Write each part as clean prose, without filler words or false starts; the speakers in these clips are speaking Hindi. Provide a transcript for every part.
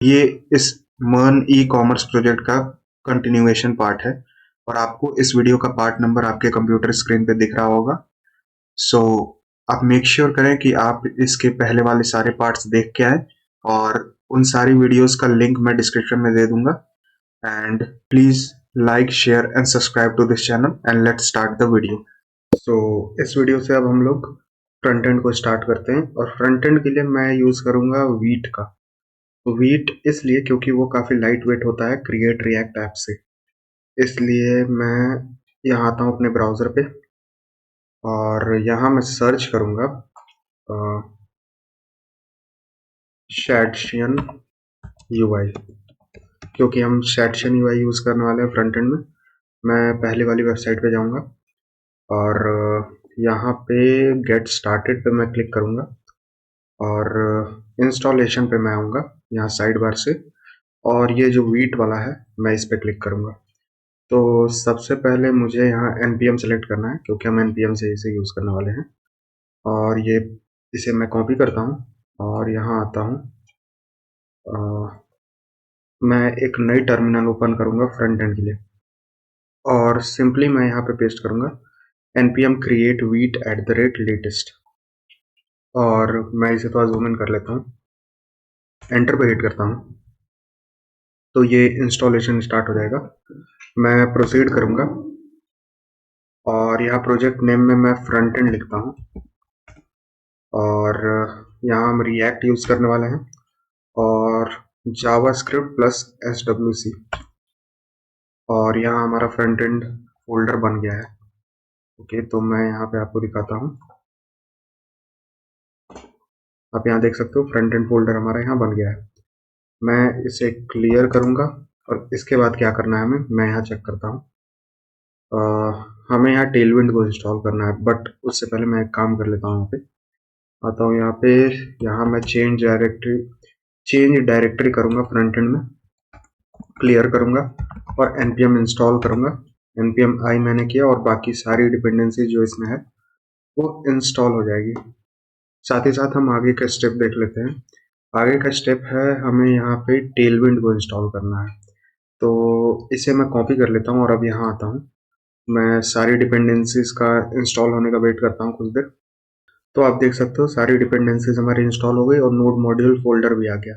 ये इस मर्न ई कॉमर्स प्रोजेक्ट का कंटिन्यूएशन पार्ट है और आपको इस वीडियो का पार्ट नंबर आपके कंप्यूटर स्क्रीन पे दिख रहा होगा। सो आप मेक श्योर करें कि आप इसके पहले वाले सारे पार्ट्स देख के आए और उन सारी वीडियोस का लिंक मैं डिस्क्रिप्शन में दे दूंगा। And please like share and subscribe to this channel and let's start the video. So इस वीडियो से अब हम लोग फ्रंट एंड को स्टार्ट करते हैं और फ्रंट एंड के लिए मैं यूज करूंगा वीट का। वीट इसलिए क्योंकि वो काफ़ी लाइट वेट होता है क्रिएट रिएक्ट ऐप से, इसलिए मैं यहाँ आता हूँ अपने ब्राउज़र पे और यहाँ मैं सर्च करूँगा शैडशियन यूआई, क्योंकि हम शैडशियन यूआई यूज़ करने वाले हैं फ्रंट एंड में। मैं पहले वाली वेबसाइट पे जाऊँगा और यहाँ पे गेट स्टार्टेड पे मैं क्लिक करूँगा और इंस्टॉलेशन पे मैं आऊँगा यहाँ साइड बार से, और ये जो वीट वाला है मैं इस पे क्लिक करूँगा। तो सबसे पहले मुझे यहाँ npm सेलेक्ट करना है क्योंकि हम npm से इसे यूज़ करने वाले हैं, और इसे मैं कॉपी करता हूँ और यहाँ आता हूँ। मैं एक नई टर्मिनल ओपन करूँगा फ्रंट एंड के लिए और सिंपली मैं यहाँ पे पेस्ट करूँगा npm create वीट @latest, और मैं इसे थोड़ा जूम इन कर लेता हूँ, एंटर पे हिट करता हूँ तो ये इंस्टॉलेशन स्टार्ट हो जाएगा। मैं प्रोसीड करूँगा और यहाँ प्रोजेक्ट नेम में मैं फ्रंट एंड लिखता हूँ और यहाँ हम रिएक्ट यूज़ करने वाले हैं और जावास्क्रिप्ट प्लस SWC, और यहाँ हमारा फ्रंट एंड फोल्डर बन गया है। ओके, तो मैं यहाँ पे आपको दिखाता हूँ। आप यहाँ देख सकते हो फ्रंट एंड फोल्डर हमारा यहाँ बन गया है। मैं इसे क्लियर करूँगा और इसके बाद क्या करना है हमें, मैं यहाँ चेक करता हूँ। हमें यहाँ टेलविंड को इंस्टॉल करना है, बट उससे पहले मैं एक काम कर लेता हूँ। यहाँ पे आता हूँ, यहाँ मैं चेंज डायरेक्टरी करूँगा, फ्रंट एंड में क्लियर करूँगा और npm इंस्टॉल करूँगा। npm i मैंने किया और बाकी सारी डिपेंडेंसी जो इसमें है वो इंस्टॉल हो जाएगी। साथ ही साथ हम आगे का स्टेप देख लेते हैं। आगे का स्टेप है हमें यहाँ पे टेलविंड को इंस्टॉल करना है, तो इसे मैं कॉपी कर लेता हूँ और अब यहाँ आता हूँ। मैं सारी डिपेंडेंसीज का इंस्टॉल होने का वेट करता हूँ कुछ देर। तो आप देख सकते हो सारी डिपेंडेंसीज हमारी इंस्टॉल हो गई और नोड मॉड्यूल फोल्डर भी आ गया।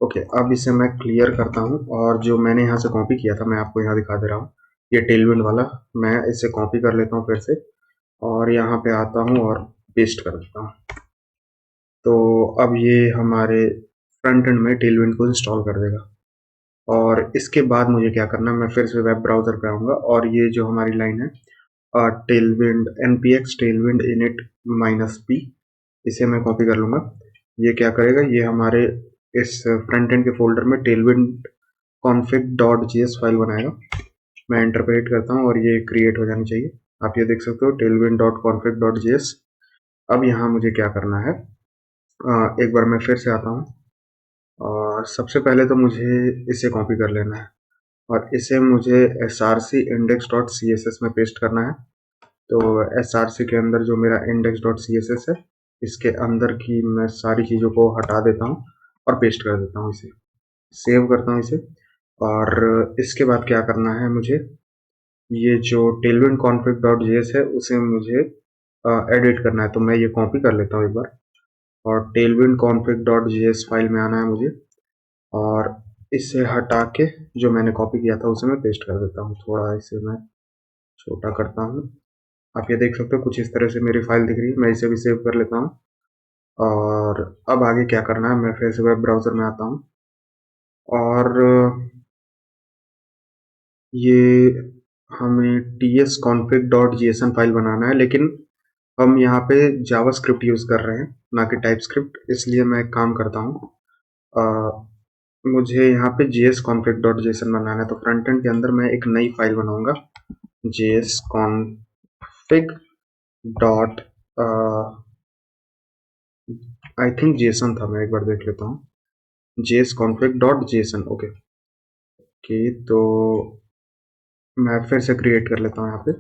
ओके, अब इसे मैं क्लियर करता हूँ और जो मैंने यहाँ से कॉपी किया था मैं आपको यहाँ दिखा दे रहा हूँ, ये टेलविंड वाला। मैं इसे कॉपी कर लेता हूँ फिर से और यहाँ पे आता हूँ और पेस्ट कर देता हूँ। तो अब ये हमारे फ्रंट एंड में टेलविंड को इंस्टॉल कर देगा। और इसके बाद मुझे क्या करना है, मैं फिर से वेब ब्राउज़र पे आऊँगा और ये जो हमारी लाइन है Tailwind npx Tailwind init -p, इसे मैं कॉपी कर लूँगा। ये क्या करेगा, ये हमारे इस फ्रंट एंड के फोल्डर में टेलविंड config.js फाइल बनाएगा। मैं एंटर पे हिट करता हूँ और ये क्रिएट हो जानी चाहिए। आप ये देख सकते हो tailwind.config.js। अब यहाँ मुझे क्या करना है, एक बार मैं फिर से आता हूँ और सबसे पहले तो मुझे इसे कॉपी कर लेना है और इसे मुझे src index.css में पेस्ट करना है। तो src के अंदर जो मेरा index.css है, इसके अंदर की मैं सारी चीज़ों को हटा देता हूँ और पेस्ट कर देता हूँ। इसे सेव करता हूँ इसे, और इसके बाद क्या करना है मुझे, ये जो tailwind config.js है उसे मुझे एडिट करना है। तो मैं ये कॉपी कर लेता हूँ एक बार और tailwind config.js फाइल में आना है मुझे, और इसे हटा के जो मैंने कॉपी किया था उसे मैं पेस्ट कर देता हूँ। थोड़ा इसे मैं छोटा करता हूँ। आप ये देख सकते हो कुछ इस तरह से मेरी फाइल दिख रही है। मैं इसे भी सेव कर लेता हूँ और अब आगे क्या करना है, मैं फिर से वेब ब्राउज़र में आता हूँ और ये हमें tsconfig.json फाइल बनाना है, लेकिन हम यहाँ पे जावास्क्रिप्ट यूज़ कर रहे हैं ना कि टाइपस्क्रिप्ट। इसलिए मैं एक काम करता हूँ, मुझे यहाँ पे jsconfig.json बनाना है। तो फ्रंट एंड के अंदर मैं एक नई फाइल बनाऊंगा, jsconfig dot I think Jason था, मैं एक बार देख लेता हूँ। jsconfig.json। ओके ओके, तो मैं फिर से क्रिएट कर लेता हूँ यहाँ पे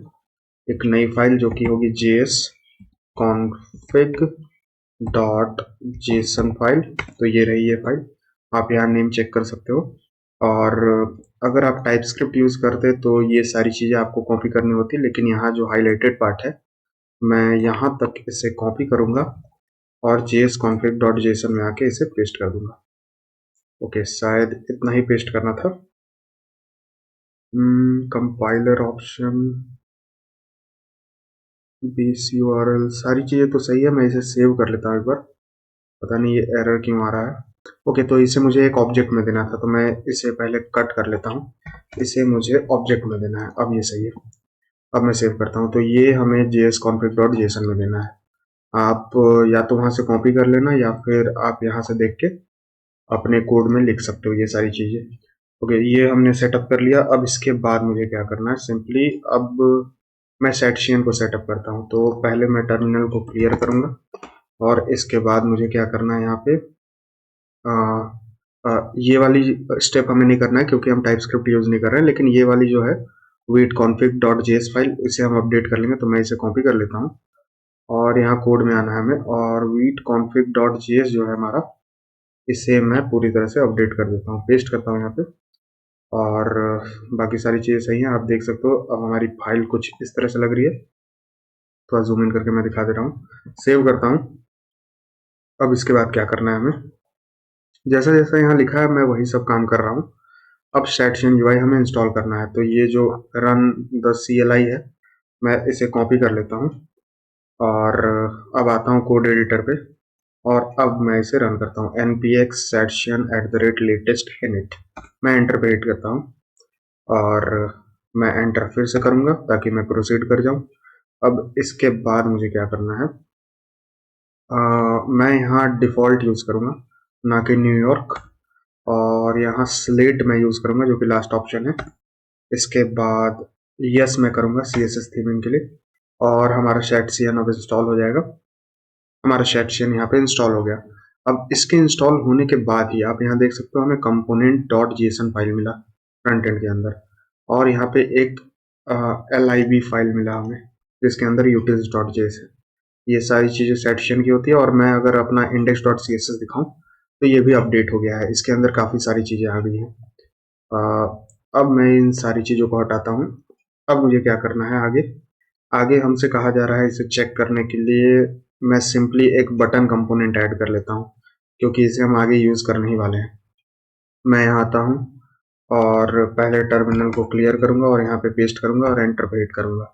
एक नई फाइल जो कि होगी jsconfig.json फाइल। तो ये रही ये फाइल। आप यहाँ नेम चेक कर सकते हो। और अगर आप टाइप स्क्रिप्ट यूज़ करते तो ये सारी चीज़ें आपको कॉपी करनी होती, लेकिन यहाँ जो हाईलाइटेड पार्ट है मैं यहाँ तक इसे कॉपी करूँगा और jsconfig.json में आके इसे पेस्ट कर दूंगा। ओके, शायद इतना ही पेस्ट करना था। कंपाइलर ऑप्शन, बेस यूआरएल, सारी चीज़ें तो सही है। मैं इसे सेव कर लेता हूँ एक बार, पता नहीं ये एरर क्यों आ रहा है। ओके, तो इसे मुझे एक ऑब्जेक्ट में देना था, तो मैं इसे पहले कट कर लेता हूँ। इसे मुझे ऑब्जेक्ट में देना है। अब ये सही है। अब मैं सेव करता हूँ। तो ये हमें jsconfig.json में देना है। आप या तो वहाँ से कॉपी कर लेना या फिर आप यहाँ से देख के अपने कोड में लिख सकते हो ये सारी चीज़ें। ओके, ये हमने सेटअप कर लिया। अब इसके बाद मुझे क्या करना है, सिंपली अब मैं सेटशियन को सेटअप करता हूँ। तो पहले मैं टर्मिनल को क्लियर करूँगा और इसके बाद मुझे क्या करना है, यहाँ पे ये वाली स्टेप हमें नहीं करना है क्योंकि हम टाइप स्क्रिप्ट यूज़ नहीं कर रहे हैं, लेकिन ये वाली जो है weedconfig.js फाइल, इसे हम अपडेट कर लेंगे। तो मैं इसे कॉपी कर लेता हूँ और यहाँ कोड में आना है हमें, और weedconfig.js जो है हमारा, इसे मैं पूरी तरह से अपडेट कर देता हूँ। पेस्ट करता हूँ यहाँ पे और बाकी सारी चीज़ें सही हैं, आप देख सकते हो। अब हमारी फाइल कुछ इस तरह से लग रही है। थोड़ा जूम इन करके मैं दिखा दे रहा हूँ। सेव करता हूँ। अब इसके बाद क्या करना है हमें, जैसा जैसा यहाँ लिखा है मैं वही सब काम कर रहा हूँ। अब सेटशियन यूआई हमें इंस्टॉल करना है। तो ये जो रन द CLI है, मैं इसे कॉपी कर लेता हूँ और अब आता हूँ कोड एडिटर पे और अब मैं इसे रन करता हूँ। npx settion@latest init, मैं एंटर पे हिट करता हूँ और मैं एंटर फिर से करूँगा ताकि मैं प्रोसीड कर जाऊँ। अब इसके बाद मुझे क्या करना है, मैं यहाँ डिफ़ॉल्ट यूज़ करूँगा, ना कि न्यूयॉर्क, और यहाँ स्लेट मैं यूज़ करूँगा जो कि लास्ट ऑप्शन है। इसके बाद यस मैं करूँगा CSS थीमिंग के लिए, और हमारा सेटशियन अब इंस्टॉल हो जाएगा। हमारा सेटशियन यहाँ पे इंस्टॉल हो गया। अब इसके इंस्टॉल होने के बाद ही आप यहाँ देख सकते हो हमें component.json फाइल मिला फ्रंट एंड के अंदर, और यहाँ पे एक lib फाइल मिला हमें जिसके अंदर utils.js है। ये सारी चीज़ें सेटशियन की होती है। और मैं अगर अपना index.css दिखाऊं तो ये भी अपडेट हो गया है, इसके अंदर काफ़ी सारी चीज़ें आ गई हैं। अब मैं इन सारी चीज़ों को हटाता हूँ। अब मुझे क्या करना है आगे, आगे हमसे कहा जा रहा है इसे चेक करने के लिए मैं सिंपली एक बटन कंपोनेंट ऐड कर लेता हूँ, क्योंकि इसे हम आगे यूज़ करने ही वाले हैं। मैं यहाँ आता हूँ और पहले टर्मिनल को क्लियर करूँगा और यहाँ पे पेस्ट करूँगा और एंटर पे हिट करूँगा।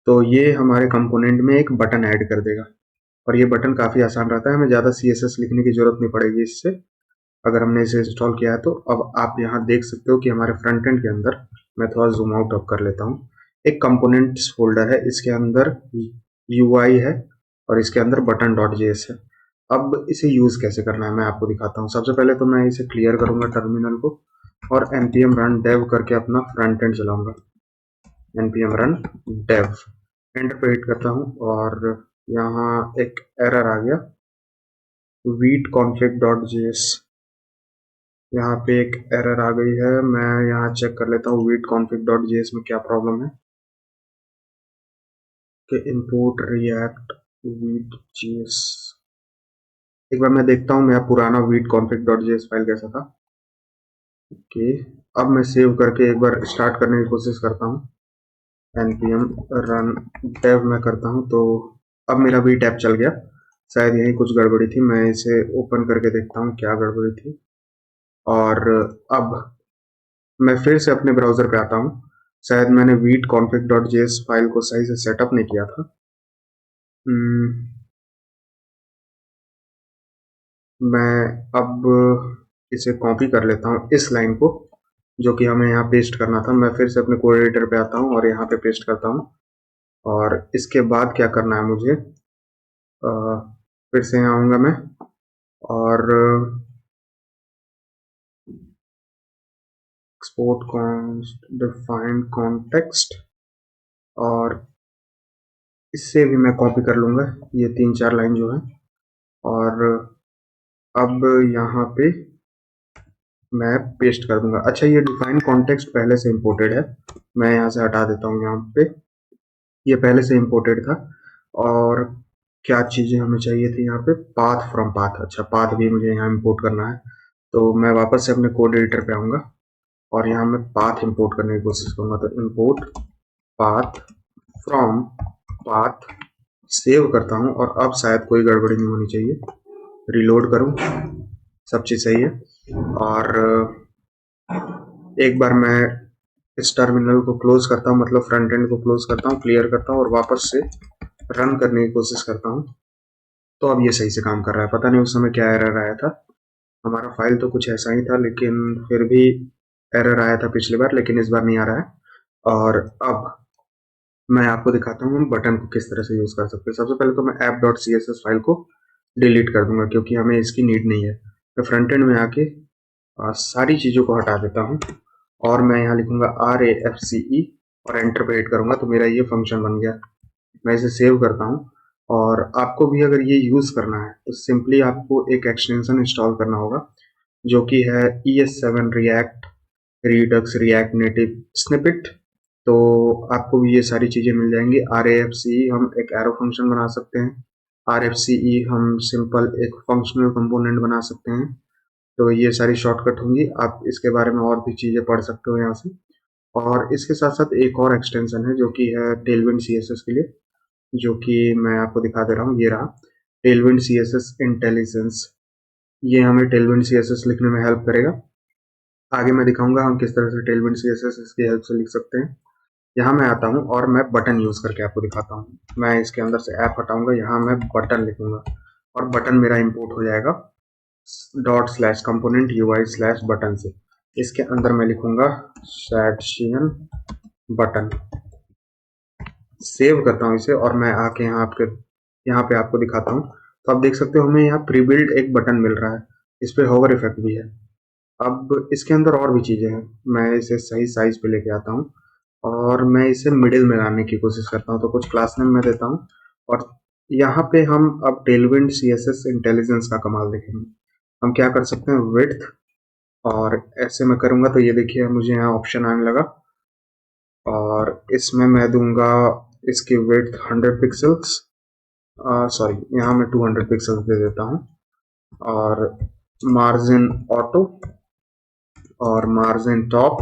तो ये हमारे कंपोनेंट में एक बटन ऐड कर देगा, और ये बटन काफ़ी आसान रहता है, हमें ज़्यादा CSS लिखने की ज़रूरत नहीं पड़ेगी इससे, अगर हमने इसे इंस्टॉल किया है तो। अब आप यहाँ देख सकते हो कि हमारे फ्रंट एंड के अंदर, मैं थोड़ा जूम आउट अप कर लेता हूँ, एक कंपोनेंट्स फोल्डर है, इसके अंदर UI है और इसके अंदर button.js है। अब इसे यूज़ कैसे करना है मैं आपको दिखाता हूँ। सबसे पहले तो मैं इसे क्लियर करूँगा टर्मिनल को और npm run dev करके अपना फ्रंट एंड चलाऊंगा। npm run dev, एंटर पे हिट करता हूँ और यहाँ एक एरर आ गया, weedconfig.js, यहाँ पे एक एरर आ गई है। मैं यहाँ चेक कर लेता हूँ weedconfig.js में क्या प्रॉब्लम है कि import react weed.js। एक बार मैं देखता हूँ मेरा पुराना weedconfig.js फाइल कैसा था। ओके, अब मैं सेव करके एक बार स्टार्ट करने की कोशिश करता हूँ। npm run dev मैं करता हूँ तो अब मेरा वी टैब चल गया। शायद यही कुछ गड़बड़ी थी, मैं इसे ओपन करके देखता हूँ क्या गड़बड़ी थी। और अब मैं फिर से अपने ब्राउज़र पे आता हूँ। शायद मैंने weedconfig.js फाइल को सही से सेटअप नहीं किया था। मैं अब इसे कॉपी कर लेता हूँ, इस लाइन को जो कि हमें यहाँ पेस्ट करना था। मैं फिर से अपने कोड एडिटर पे आता हूँ और यहाँ पे पेस्ट करता हूँ। और इसके बाद क्या करना है मुझे, फिर से यहाँ आऊँगा मैं और एक्सपोर्ट कॉन्स्ट डिफाइंड कॉन्टेक्स्ट, और इससे भी मैं कॉपी कर लूँगा ये 3-4 लाइन जो है। और अब यहाँ पे मैं पेस्ट कर दूंगा। अच्छा, ये डिफाइन कॉन्टेक्स्ट पहले से इंपोर्टेड है, मैं यहाँ से हटा देता हूँ। यहाँ पे ये पहले से इंपोर्टेड था। और क्या चीज़ें हमें चाहिए थी यहाँ पे, पाथ फ्रॉम पाथ। अच्छा, पाथ भी मुझे यहाँ इंपोर्ट करना है, तो मैं वापस से अपने कोड एडिटर पे आऊँगा और यहाँ मैं पाथ इंपोर्ट करने की कोशिश करूँगा। तो import path from path, save करता हूँ और अब शायद कोई गड़बड़ी नहीं होनी चाहिए। रिलोड करूँ, सब चीज़ सही है। और एक बार मैं इस टर्मिनल को क्लोज करता हूँ, मतलब फ्रंट एंड को क्लोज करता हूँ, क्लियर करता हूँ और वापस से रन करने की कोशिश करता हूँ। तो अब ये सही से काम कर रहा है। पता नहीं उस समय क्या एरर आया था, हमारा फाइल तो कुछ ऐसा ही था, लेकिन फिर भी एरर आया था पिछली बार, लेकिन इस बार नहीं आ रहा है। और अब मैं आपको दिखाता हूँ हम बटन को किस तरह से यूज़ कर सकते हैं। सबसे पहले तो मैं app.css फाइल को डिलीट कर दूंगा क्योंकि हमें इसकी नीड नहीं है। मैं फ्रंट एंड में आके सारी चीज़ों को हटा देता हूँ और मैं यहाँ लिखूंगा RAFCE और एंटर पे हिट करूंगा तो मेरा ये फंक्शन बन गया। मैं इसे सेव करता हूँ। और आपको भी अगर ये यूज़ करना है तो सिंपली आपको एक एक्सटेंशन इंस्टॉल करना होगा जो कि है ES7 react Redux react native snippet. तो आपको भी ये सारी चीज़ें मिल जाएंगी। RAFCE हम एक एरो फंक्शन बना सकते हैं, RFCE हम सिंपल एक फंक्शनल कंपोनेंट बना सकते हैं। तो ये सारी शॉर्टकट होंगी, आप इसके बारे में और भी चीज़ें पढ़ सकते हो यहाँ से। और इसके साथ साथ एक और एक्सटेंशन है जो कि है टेलविंड CSS के लिए, जो कि मैं आपको दिखा दे रहा हूँ। ये रहा टेलविंड CSS इंटेलिजेंस। ये हमें टेलविंड CSS लिखने में हेल्प करेगा। आगे मैं दिखाऊंगा हम किस तरह से टेलविंड CSS इसकी हेल्प से लिख सकते हैं। यहाँ मैं आता हूँ और मैं बटन यूज़ करके आपको दिखाता हूँ। मैं इसके अंदर से ऐप हटाऊंगा, यहाँ मैं बटन लिखूंगा और बटन मेरा इंपोर्ट हो जाएगा ./component UI/बटन से। इसके अंदर मैं लिखूंगा सेक्शन बटन, सेव करता हूँ इसे और मैं आके यहाँ पे आपको दिखाता हूँ। तो आप देख सकते हो हमें यहाँ प्री बिल्ड एक बटन मिल रहा है, इस पे होवर इफेक्ट भी है। अब इसके अंदर और भी चीज़ें हैं, मैं इसे सही साइज पे लेके आता हूँ और मैं इसे मिडिल में लाने की कोशिश करता हूँ। तो कुछ क्लास नेम मैं देता हूँ और यहाँ पे हम अब टेलविंड CSS इंटेलिजेंस का कमाल देखेंगे। हम क्या कर सकते हैं, विड्थ, और ऐसे मैं करूँगा तो ये देखिए मुझे यहाँ ऑप्शन आने लगा और इसमें मैं दूंगा इसकी विड्थ 100 पिक्सल्स, सॉरी यहाँ मैं 200 पिक्सल्स दे देता हूँ। और मार्जिन ऑटो और मार्जिन टॉप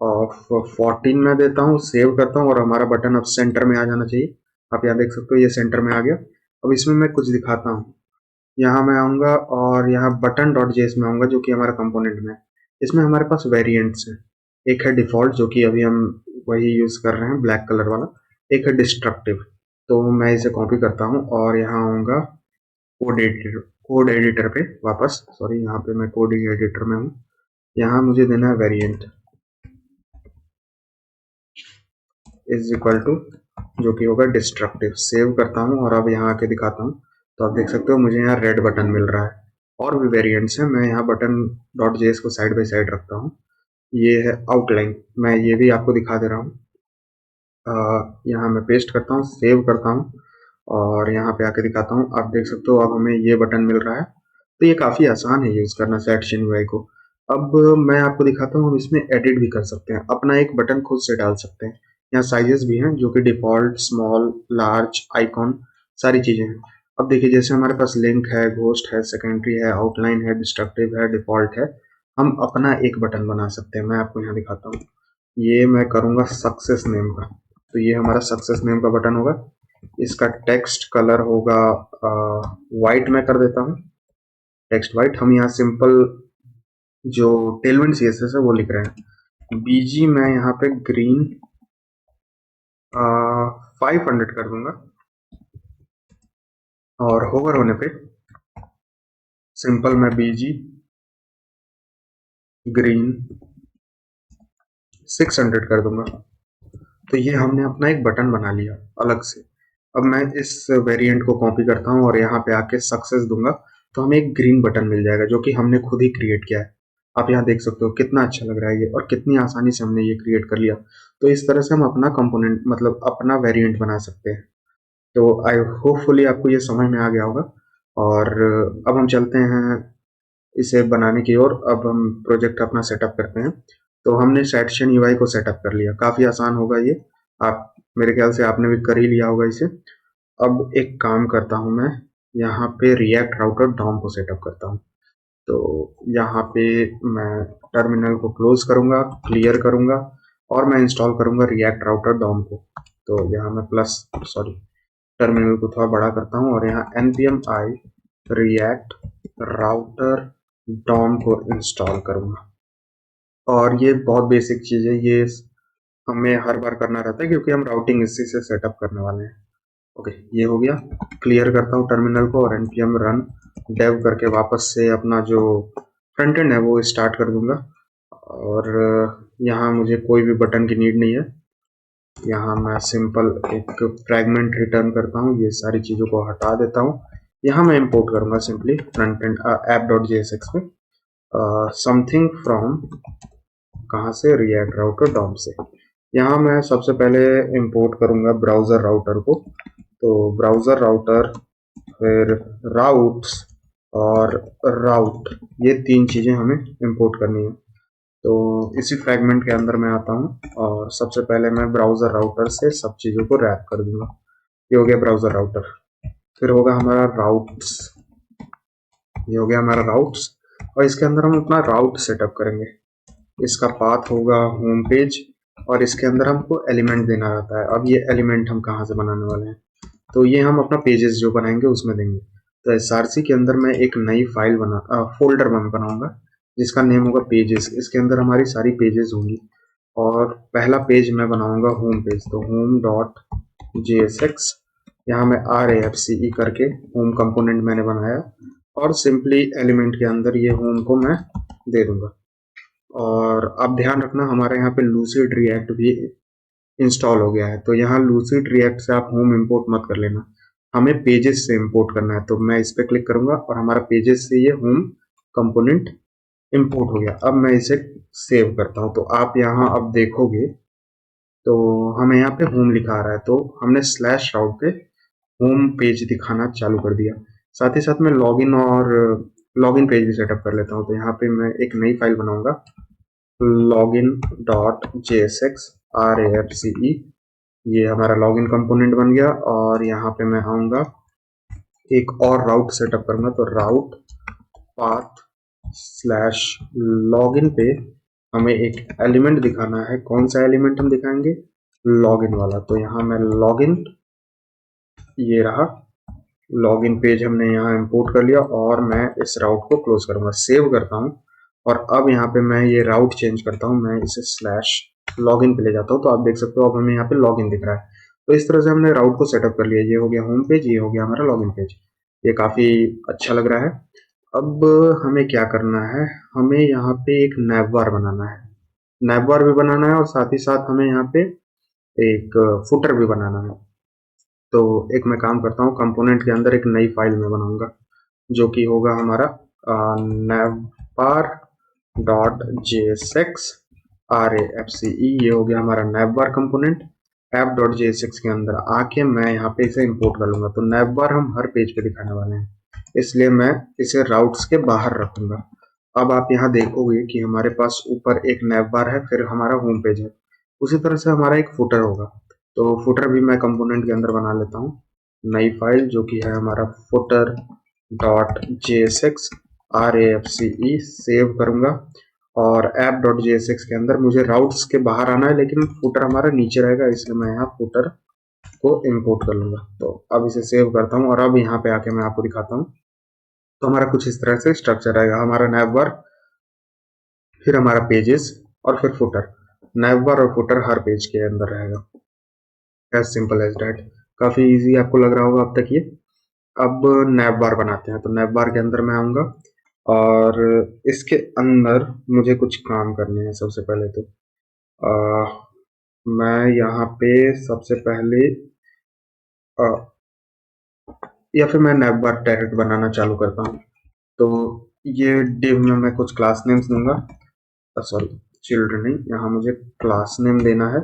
ऑफ 14 में देता हूँ, सेव करता हूँ और हमारा बटन अब सेंटर में आ जाना चाहिए। आप यहाँ देख सकते हो ये सेंटर में आ गया। अब इसमें मैं कुछ दिखाता हूँ, यहाँ मैं आऊँगा और यहाँ button.js में आऊँगा जो कि हमारा कंपोनेंट में है। इसमें हमारे पास वेरिएंट्स हैं, एक है डिफ़ॉल्ट जो कि अभी हम वही यूज़ कर रहे हैं ब्लैक कलर वाला, एक है डिस्ट्रक्टिव। तो मैं इसे कॉपी करता हूँ और यहाँ आऊँगा कोड एडिटर पे वापस, सॉरी यहाँ पे मैं कोड एडिटर में हूँ। यहाँ मुझे देना है वेरिएंट इज इक्वल टू जो कि होगा डिस्ट्रक्टिव। सेव करता हूँ और अब यहाँ आके दिखाता हूँ तो आप देख सकते हो मुझे यहाँ रेड बटन मिल रहा है। और भी वेरिएंट्स हैं, मैं यहाँ button.js को साइड बाई साइड रखता हूँ। ये है आउटलाइन, मैं ये भी आपको दिखा दे रहा हूँ। यहाँ मैं पेस्ट करता हूँ, सेव करता हूँ और यहाँ पे आके दिखाता हूँ। आप देख सकते हो अब हमें ये बटन मिल रहा है। तो ये काफ़ी आसान है यूज़ करना सेक्शन UI को। अब मैं आपको दिखाता हूँ हम इसमें एडिट भी कर सकते हैं, अपना एक बटन खुद से डाल सकते हैं। यहाँ साइजेस भी हैं जो कि डिफ़ॉल्ट, स्मॉल, लार्ज, आइकॉन, सारी चीज़ें हैं। अब देखिए जैसे हमारे पास लिंक है, घोस्ट है, सेकेंडरी है, आउटलाइन है, डिस्ट्रक्टिव है, डिफ़ॉल्ट है, हम अपना एक बटन बना सकते हैं। मैं आपको यहाँ दिखाता हूँ, ये मैं करूँगा सक्सेस नेम का। तो ये हमारा सक्सेस नेम का बटन होगा। इसका टेक्स्ट कलर होगा वाइट, मैं कर देता हूँ टेक्स्ट वाइट। हम यहाँ सिंपल जो टेलविंड CSS है वो लिख रहे हैं। BG मैं यहाँ पे ग्रीन 500 कर दूंगा और होवर होने पे सिंपल मैं BG ग्रीन 600 कर दूंगा। तो ये हमने अपना एक बटन बना लिया अलग से। अब मैं इस वेरिएंट को कॉपी करता हूँ और यहाँ पे आके सक्सेस दूंगा तो हमें एक ग्रीन बटन मिल जाएगा जो कि हमने खुद ही क्रिएट किया है। आप यहाँ देख सकते हो कितना अच्छा लग रहा है ये और कितनी आसानी से हमने ये क्रिएट कर लिया। तो इस तरह से हम अपना कंपोनेंट मतलब अपना वेरिएंट बना सकते हैं। तो आई होपफुली आपको ये समझ में आ गया होगा। और अब हम चलते हैं इसे बनाने की ओर। अब हम प्रोजेक्ट अपना सेटअप करते हैं। तो हमने सेक्शन UI को सेटअप कर लिया, काफ़ी आसान होगा ये। आप मेरे ख्याल से आपने भी कर ही लिया होगा इसे। अब एक काम करता हूँ मैं यहाँ पे रिएक्ट राउटर डॉम को सेटअप करता हूँ। तो यहाँ पे मैं टर्मिनल को क्लोज करूंगा, क्लियर करूंगा और मैं इंस्टॉल करूंगा रिएक्ट राउटर डॉम को। तो यहाँ मैं टर्मिनल को थोड़ा बड़ा करता हूँ और यहाँ npm i React router DOM को इंस्टॉल करूंगा। और ये बहुत बेसिक चीज़ है, ये हमें हर बार करना रहता है क्योंकि हम राउटिंग इसी से सेटअप करने वाले हैं। ओके, ये हो गया। क्लियर करता हूँ टर्मिनल को और npm रन डेव करके वापस से अपना जो फ्रंट एंड है वो स्टार्ट कर दूंगा। और यहाँ मुझे कोई भी बटन की नीड नहीं है, यहाँ मैं सिंपल एक फ्रैगमेंट रिटर्न करता हूँ, ये सारी चीज़ों को हटा देता हूँ। यहाँ मैं इंपोर्ट करूँगा सिंपली फ्रंट एंड app.jsx में समथिंग फ्रॉम कहाँ से, रिएक्ट राउटर डॉम से। यहाँ मैं सबसे पहले इंपोर्ट करूँगा ब्राउज़र राउटर को। तो ब्राउज़र राउटर, फिर राउट्स और राउट, ये तीन चीज़ें हमें इंपोर्ट करनी है। तो इसी फ्रैगमेंट के अंदर मैं आता हूँ और सबसे पहले मैं ब्राउज़र राउटर से सब चीज़ों को रैप कर दूंगा। ये हो गया ब्राउज़र राउटर। फिर होगा हमारा राउट्स, ये हो गया हमारा राउट्स और इसके अंदर हम अपना राउट सेटअप करेंगे। इसका पाथ होगा होम पेज और इसके अंदर हमको एलिमेंट देना रहता है। अब ये एलिमेंट हम कहाँ से बनाने वाले हैं, तो ये हम अपना पेजेस जो बनाएंगे उसमें देंगे। तो src के अंदर मैं एक नई फाइल फोल्डर बनाऊंगा जिसका नेम होगा पेजेस। इसके अंदर हमारी सारी पेजेस होंगी और पहला पेज मैं बनाऊंगा होम पेज। तो home.jsx, यहाँ मैं RAFCE करके होम कंपोनेंट मैंने बनाया और सिंपली एलिमेंट के अंदर ये होम को मैं दे दूंगा। और अब ध्यान रखना हमारे यहाँ पे लूसिड रिएक्ट भी इंस्टॉल हो गया है, तो यहाँ लूसिड रिएक्ट से आप होम इंपोर्ट मत कर लेना, हमें पेजेस से इंपोर्ट करना है। तो मैं इस पर क्लिक करूंगा और हमारा पेजेस से ये होम कंपोनेंट इंपोर्ट हो गया। अब मैं इसे सेव करता हूँ। तो आप यहाँ अब देखोगे तो हमें यहाँ पे होम लिखा आ रहा है, तो हमने स्लैश राउट पे होम पेज दिखाना चालू कर दिया। साथ ही साथ मैं लॉगिन पेज भी सेटअप कर लेता हूँ। तो यहाँ पे मैं एक नई फाइल बनाऊंगा login.jsx RAFCE, ये हमारा लॉगिन कंपोनेंट बन गया। और यहाँ पे मैं आऊंगा एक और राउट सेटअप करूंगा। तो राउट पाथ स्लैश लॉगिन पे हमें एक एलिमेंट दिखाना है। कौन सा एलिमेंट हम दिखाएंगे, लॉगिन वाला। तो यहाँ मैं लॉगिन, ये रहा लॉगिन पेज हमने यहाँ इंपोर्ट कर लिया और मैं इस राउट को क्लोज करूंगा, सेव करता हूँ। और अब यहाँ पे मैं ये राउट चेंज करता हूँ, मैं इसे स्लैश लॉगिन पे ले जाता हूँ। तो आप देख सकते हो अब हमें यहाँ पे लॉगिन दिख रहा है। तो इस तरह से हमने राउट को सेटअप कर लिया। ये हो गया होम पेज, ये हो गया हमारा लॉगिन पेज, ये काफी अच्छा लग रहा है। अब हमें क्या करना है, हमें यहाँ पे एक नैवबार बनाना है, नैवबार भी बनाना है और साथ ही साथ हमें यहाँ पे एक फुटर भी बनाना है। तो एक मैं काम करता हूँ, कंपोनेंट के अंदर एक नई फाइल में बनाऊंगा जो कि होगा हमारा navbar.jsx RAFCE, ये हो गया हमारा navbar कंपोनेंट। app.jsx के अंदर आके मैं यहाँ पे इसे इंपोर्ट कर लूंगा। तो navbar हम हर पेज पे दिखाने वाले हैं, इसलिए मैं इसे राउट्स के बाहर रखूंगा। अब आप यहाँ देखोगे कि हमारे पास ऊपर एक navbar है, फिर हमारा होम पेज है। उसी तरह से हमारा एक फुटर होगा। तो फुटर भी मैं कंपोनेंट के अंदर बना लेता हूँ नई फाइल जो कि है हमारा footer.jsx RAFCE, सेव करूंगा। और app.jsx के अंदर मुझे राउट्स के बाहर आना है लेकिन फुटर हमारा नीचे रहेगा, इसलिए मैं यहाँ फुटर को इंपोर्ट कर लूंगा। तो अब इसे सेव करता हूँ और अब यहाँ पे आके मैं आपको दिखाता हूँ। तो हमारा कुछ इस तरह से स्ट्रक्चर रहेगा, हमारा नैवबार, फिर हमारा पेजेस और फिर फुटर। नैवबार और फुटर हर पेज के अंदर रहेगा, एज सिंपल एज डैट। काफी इजी आपको लग रहा होगा अब तक ये। अब नैव बार बनाते हैं। तो नैव बार के अंदर मैं आऊंगा और इसके अंदर मुझे कुछ काम करने हैं। सबसे पहले तो मैं यहाँ पे सबसे पहले या फिर मैं नैव बार डायरेक्ट बनाना चालू करता हूँ। तो ये डिव में मैं कुछ क्लास नेम्स दूंगा, सॉरी चिल्ड्रन नहीं, यहाँ मुझे क्लास नेम देना है।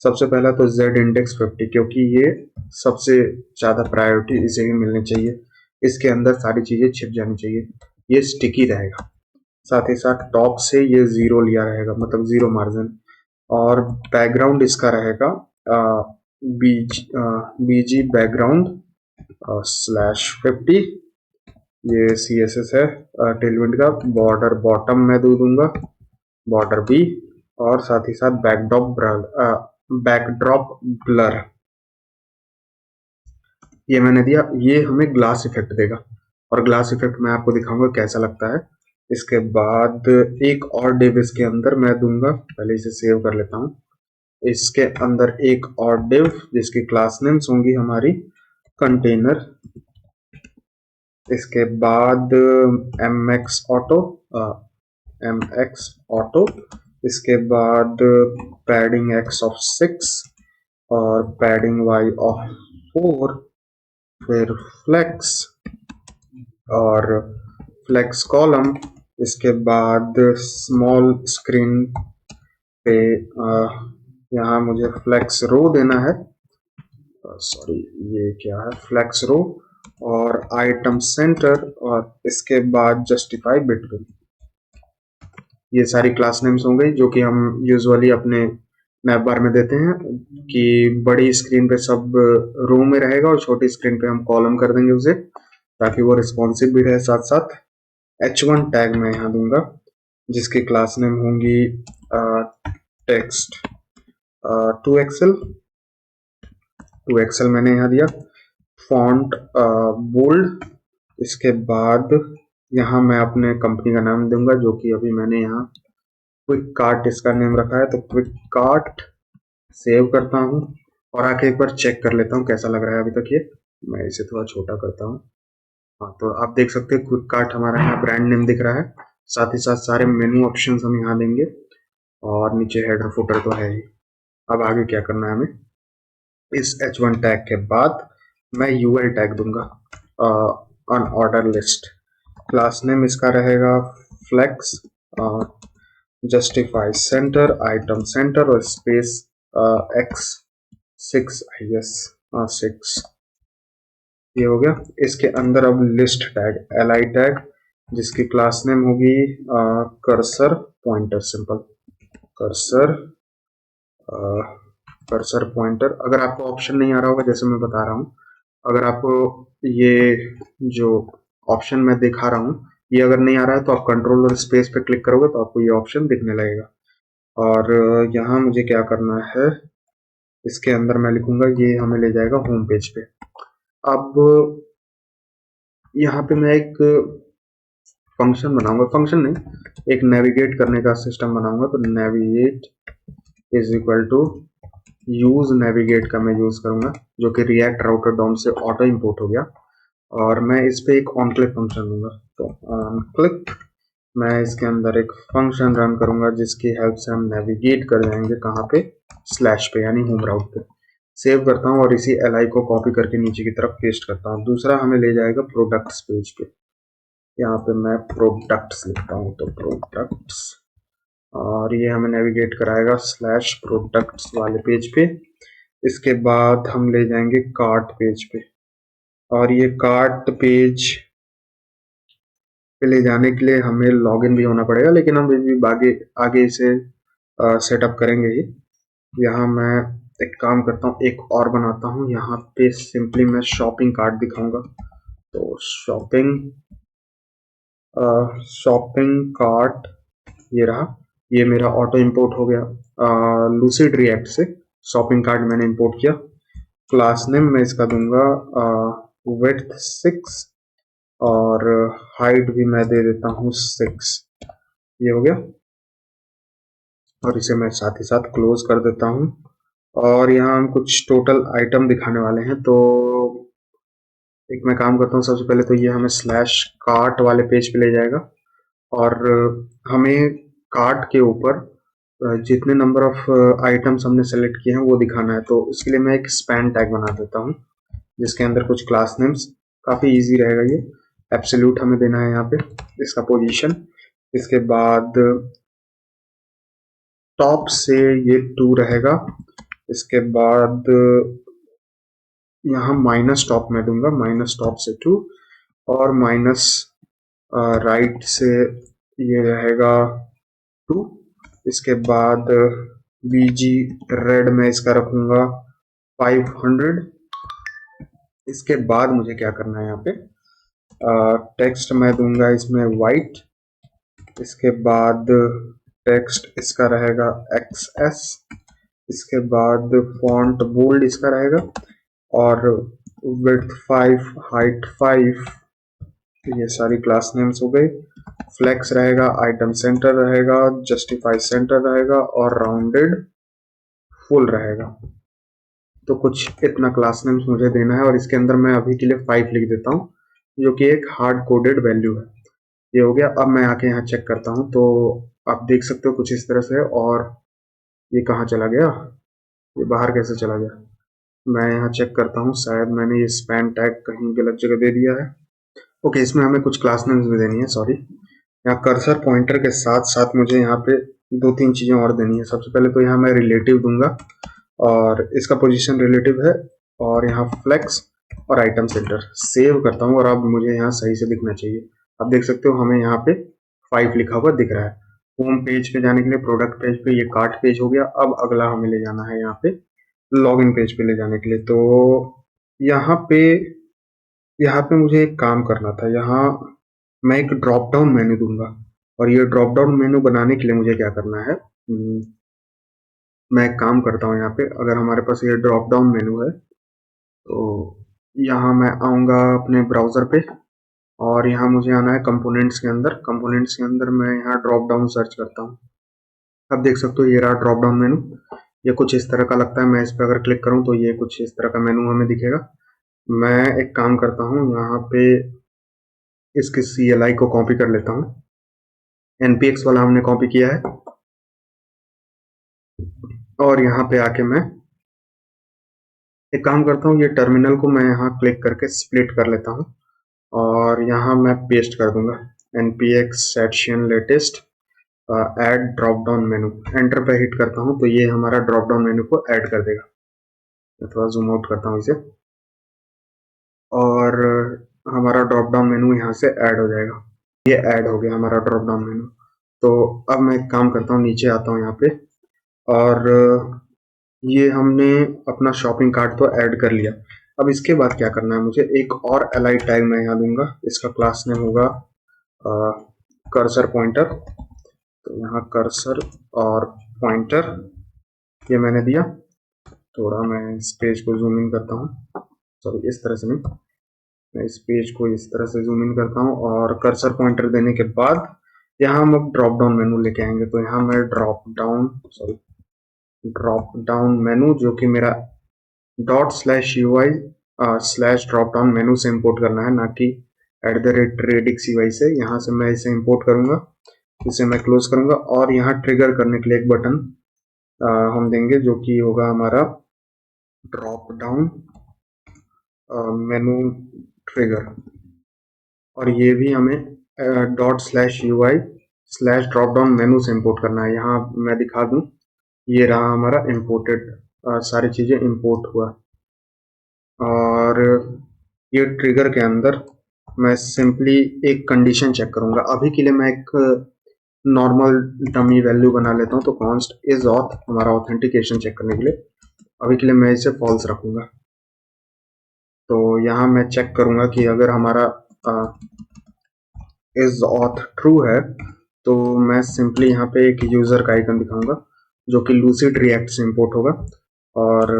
सबसे पहला तो z इंडेक्स 50, क्योंकि ये सबसे ज़्यादा प्रायोरिटी इसे ही मिलनी चाहिए, इसके अंदर सारी चीज़ें छिप जानी चाहिए, ये स्टिकी रहेगा। साथ ही साथ टॉप से ये 0 लिया रहेगा, मतलब 0 मार्जिन। और बैकग्राउंड इसका रहेगा बीजी बैकग्राउंड /50, ये CSS है टेलविंड का। बॉर्डर बॉटम मैं दूंगा, बॉर्डर भी, और साथ ही साथ बैकड्रॉप ब्लर ये मैंने दिया। ये हमें ग्लास इफेक्ट देगा, और ग्लास इफेक्ट मैं आपको दिखाऊंगा कैसा लगता है। इसके बाद एक और डिव इसके अंदर मैं दूंगा, पहले इसे सेव कर लेता हूँ। इसके अंदर एक और डिव जिसकी क्लास नेम्स होंगी हमारी कंटेनर। इसके बाद mx ऑटो, इसके बाद पैडिंग x ऑफ 6 और पैडिंग y ऑफ 4, फिर फ्लेक्स और फ्लेक्स कॉलम। इसके बाद स्मॉल स्क्रीन पे यहाँ मुझे फ्लेक्स रो देना है, सॉरी ये क्या है, फ्लेक्स रो और आइटम सेंटर, और इसके बाद जस्टिफाई बिटवीन। ये सारी क्लास नेम्स होंगे जो कि हम यूजुअली अपने नैप बार में देते हैं, कि बड़ी स्क्रीन पे सब रो में रहेगा और छोटी स्क्रीन पे हम कॉलम कर देंगे उसे, ताकि वो रिस्पॉन्सिव भी रहे। साथ साथ h1 टैग मैं यहाँ दूंगा जिसकी क्लास नेम होंगी टेक्स्ट 2XL मैंने यहाँ दिया। Font bold. इसके बाद यहाँ मैं अपने कंपनी का नाम दूंगा जो कि अभी मैंने यहाँ क्विक कार्ट इसका नेम रखा है, तो क्विक कार्ट सेव करता हूँ और आके एक बार चेक कर लेता हूँ कैसा लग रहा है अभी तक। ये मैं इसे थोड़ा छोटा करता हूँ। हाँ, तो आप देख सकते हैं क्विक कार्ट हमारा यहाँ ब्रांड नेम दिख रहा है। साथ ही साथ सारे मेनू ऑप्शंस हम यहाँ देंगे, और नीचे हेडर फुटर तो है ही। अब आगे क्या करना है हमें, इस h1 टैग के बाद मैं यूएल टैग दूंगा on order list. Class name इसका रहेगा flex, justify center, item center और स्पेस x6 आई गेस 6। ये हो गया। इसके अंदर अब लिस्ट टैग li टैग जिसकी क्लास नेम होगी cursor pointer, simple cursor pointer. अगर आपको ऑप्शन नहीं आ रहा होगा, जैसे मैं बता रहा हूँ, अगर आपको ये जो ऑप्शन मैं दिखा रहा हूँ ये अगर नहीं आ रहा है तो आप कंट्रोल और स्पेस पे क्लिक करोगे तो आपको ये ऑप्शन दिखने लगेगा। और यहाँ मुझे क्या करना है, इसके अंदर मैं लिखूंगा, ये हमें ले जाएगा होम पेज पे। अब यहाँ पे मैं एक फंक्शन बनाऊंगा, फंक्शन नहीं, एक नेविगेट करने का सिस्टम बनाऊंगा। तो navigate is equal to use navigate का मैं यूज करूंगा, जो कि रिएक्ट राउटर डॉम से ऑटो इंपोर्ट हो गया। और मैं इस पे एक ऑन क्लिक फंक्शन दूंगा। तो ऑन क्लिक मैं इसके अंदर एक फंक्शन रन करूंगा जिसकी हेल्प से हम नेविगेट कर जाएंगे कहाँ पे, स्लैश पे, यानी होम राउट पे। सेव करता हूँ और इसी li को कॉपी करके नीचे की तरफ पेस्ट करता हूँ। दूसरा हमें ले जाएगा प्रोडक्ट्स पेज पे। यहाँ पे मैं प्रोडक्ट्स लिखता हूँ, तो प्रोडक्ट्स, और ये हमें नेविगेट कराएगा स्लैश प्रोडक्ट्स वाले पेज पे। इसके बाद हम ले जाएंगे कार्ट पेज पे, और ये कार्ट पेज पे ले जाने के लिए हमें लॉगिन भी होना पड़ेगा, लेकिन हम भी आगे आगे इसे सेटअप करेंगे ही। यहाँ मैं एक काम करता हूँ, एक और बनाता हूँ। यहाँ पे सिंपली मैं शॉपिंग कार्ट दिखाऊंगा। तो शॉपिंग कार्ट ये रहा, ये मेरा ऑटो इंपोर्ट हो गया लूसिड रिएक्ट से। शॉपिंग कार्ट मैंने इंपोर्ट किया। क्लास नेम मैं इसका दूंगा विड्थ 6 और हाइट भी मैं दे देता हूँ 6। ये हो गया, और इसे मैं साथ ही साथ क्लोज कर देता हूँ। और यहाँ हम कुछ टोटल आइटम दिखाने वाले हैं, तो एक मैं काम करता हूँ, सबसे पहले तो ये हमें स्लैश कार्ट वाले पेज पे ले जाएगा, और हमें कार्ट के ऊपर जितने नंबर ऑफ आइटम्स हमने सेलेक्ट किए हैं वो दिखाना है। तो उसके लिए मैं एक स्पैन टैग बना देता हूँ जिसके अंदर कुछ क्लास नेम्स, काफ़ी इजी रहेगा ये। एब्सोल्यूट हमें देना है यहाँ पे इसका पोजीशन। इसके बाद टॉप से ये 2 रहेगा। इसके बाद यहाँ माइनस टॉप में दूंगा, माइनस टॉप से 2, और माइनस राइट से ये रहेगा 2। इसके बाद बीजी रेड में इसका रखूंगा 500। इसके बाद मुझे क्या करना है, यहाँ पे टेक्स्ट मैं दूंगा इसमें वाइट, इसके बाद टेक्स्ट इसका रहेगा XS, इसके बाद फॉन्ट बोल्ड इसका रहेगा, और विड्थ 5, हाइट 5। ये सारी क्लास नेम्स हो गई। फ्लेक्स रहेगा, आइटम सेंटर रहेगा, जस्टिफाई सेंटर रहेगा और राउंडेड फुल रहेगा। तो कुछ इतना क्लास नेम्स मुझे देना है और इसके अंदर मैं अभी के लिए 5 लिख देता हूँ, जो कि एक हार्ड कोडेड वैल्यू है। ये हो गया। अब मैं आके यहाँ चेक करता हूँ, तो आप देख सकते हो कुछ इस तरह से। और ये कहाँ चला गया, ये बाहर कैसे चला गया? मैं यहाँ चेक करता हूँ, शायद मैंने ये स्पैन टैग कहीं गलत जगह दे दिया है। ओके, इसमें हमें कुछ क्लास नेम्स भी देनी है, सॉरी। यहाँ कर्सर पॉइंटर के साथ साथ मुझे यहाँ पे 2-3 चीजें और देनी है। सबसे पहले तो यहाँ मैं रिलेटिव दूंगा और इसका पोजीशन रिलेटिव है, और यहाँ फ्लेक्स और आइटम सेंटर। सेव करता हूँ और अब मुझे यहाँ सही से दिखना चाहिए। आप देख सकते हो हमें यहाँ पे 5 लिखा हुआ दिख रहा है। होम पेज पे जाने के लिए, प्रोडक्ट पेज पे, ये कार्ट पेज हो गया। अब अगला हमें ले जाना है यहाँ पे लॉगिन पेज पे ले जाने के लिए। तो यहाँ पे मुझे एक काम करना था। यहाँ मैं एक ड्रॉप डाउन मेन्यू दूंगा, और ये ड्रॉप डाउन मेन्यू बनाने के लिए मुझे क्या करना है, मैं एक काम करता हूँ। यहाँ पे अगर हमारे पास ये ड्रॉप डाउन मेन्यू है, तो यहाँ मैं आऊँगा अपने ब्राउज़र पे, और यहाँ मुझे आना है कंपोनेंट्स के अंदर। कंपोनेंट्स के अंदर मैं यहाँ ड्रॉप डाउन सर्च करता हूँ। अब देख सकते हो ये रहा ड्रॉप डाउन मेनू। ये कुछ इस तरह का लगता है। मैं इस पर अगर क्लिक करूँ तो ये कुछ इस तरह का मेनू हमें दिखेगा। मैं एक काम करता हूँ, यहाँ पे इसके CLI को कॉपी कर लेता हूँ। NPX वाला हमने कॉपी किया है, और यहाँ पे आके मैं एक काम करता हूँ, ये टर्मिनल को मैं यहाँ क्लिक करके स्प्लिट कर लेता हूँ, और यहाँ मैं पेस्ट कर दूंगा NPX section latest add drop down menu. Enter पे हिट करता हूँ तो ये हमारा ड्रॉप डाउन मेनू को ऐड कर देगा। मैं थोड़ा जूम आउट करता हूँ इसे, और हमारा ड्रॉप डाउन मेनू यहाँ से ऐड हो जाएगा। ये ऐड हो गया हमारा ड्रॉप डाउन मेनू। तो अब मैं एक काम करता हूँ, नीचे आता हूँ यहाँ पे, और ये हमने अपना शॉपिंग कार्ट तो ऐड कर लिया। अब इसके बाद क्या करना है, मुझे एक और एलाइड टैग मैं यहाँ दूंगा। इसका क्लास नेम होगा कर्सर पॉइंटर। तो यहाँ कर्सर और पॉइंटर ये मैंने दिया। थोड़ा मैं इस पेज को जूम इन करता हूँ, सॉरी इस तरह से नहीं, मैं इस पेज को इस तरह से जूम इन करता हूँ, और कर्सर पॉइंटर देने के बाद यहाँ हम अब ड्रॉप डाउन मेनू लेके आएंगे। तो यहाँ मैं ड्रॉप डाउन मेनू, जो कि मेरा ./UI / ड्रॉप डाउन मेनू से इंपोर्ट करना है, ना कि @redxui से। यहाँ से मैं इसे इंपोर्ट करूंगा, इसे मैं क्लोज करूंगा, और यहाँ ट्रिगर करने के लिए एक बटन हम देंगे, जो कि होगा हमारा ड्रॉप डाउन मेनू ट्रिगर। और ये भी हमें ./UI / ड्रॉप डाउन मेनू से इंपोर्ट करना है। यहाँ मैं दिखा दूं, ये रहा हमारा इंपोर्टेड, सारी चीजें इंपोर्ट हुआ। और ये ट्रिगर के अंदर मैं सिंपली एक कंडीशन चेक करूंगा। अभी के लिए मैं एक नॉर्मल डमी वैल्यू बना लेता हूँ। तो कॉन्स्ट इज ऑथ हमारा ऑथेंटिकेशन चेक करने के लिए, अभी के लिए मैं इसे फॉल्स रखूंगा। तो यहाँ मैं चेक करूंगा कि अगर हमारा इज ऑथ ट्रू है, तो मैं सिंपली यहाँ पे एक यूजर का आइकन दिखाऊंगा, जो कि लूसिड रिएक्ट से इंपोर्ट होगा। और